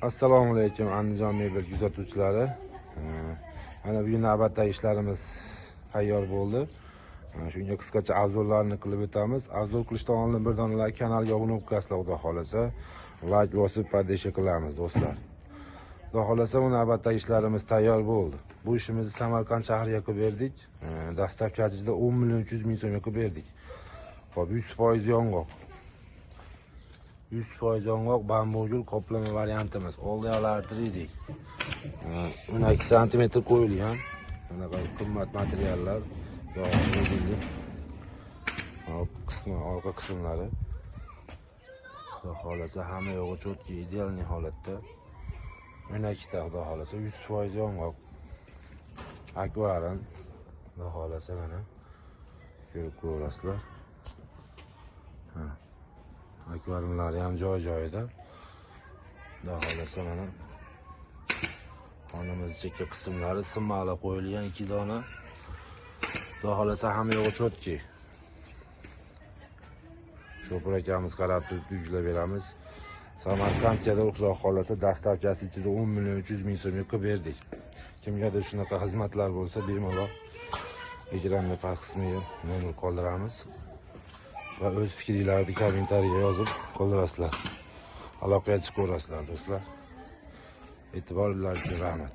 Assalomu alaykum Andijon mebel kuzatuvchilari. Mana bugun navbatdagi ishlarimiz tayyor bo'ldi. Shunga qisqacha avzorlarni qilib o'tamiz. Avzor qilishdan oldin bir dona kanalga obuna bo'lib qo'yasizlar, xudo xolasa. Like bosib podesha qilamiz do'stlar. Xudo xolasa bu navbatdagi ishlarimiz tayyor bo'ldi. Bu ishimizni Samarqand shahriga qilib berdik. Dastavkachida 10 million 300 ming so'mga qilib berdik. Xo'p, 100% yong'oq. 100% yong'oq bambugul qoplama variantimiz. Oldiyalar 3D. 12 cm qo'yilgan. Bunaqa qimmat materiallar. Orqa qismlari. Xudo xolasa hamma yo'g'i cho'tki, ideal holatda. 12 ta xudo xolasa 100% yong'oq. Akvarium. Xudo xolasa mana ko'rib ko'rasizlar. Akvariumlari ham joy-joyida. Xudo xolasa mana xonamiz chekka qismlari simmalar qo'yilgan 2 dona. Xudo xolasa hamma yo'g'i cho'tki. Shopur akamiz qarab turib yuzlab beramiz. Samarqandga xudo xolasa dastavkasi ichida 10 million 300 ming so'mga qilib berdik. Kimgadir shunaqa xizmatlar bo'lsa, bemalol ekranda past qismiga nomer qoldiramiz. Va o'z fikringizni kommentariyaga yozib qoldirasizlar. Aloqaga chiqaverasizlar do'stlar. E'tiboringiz uchun rahmat.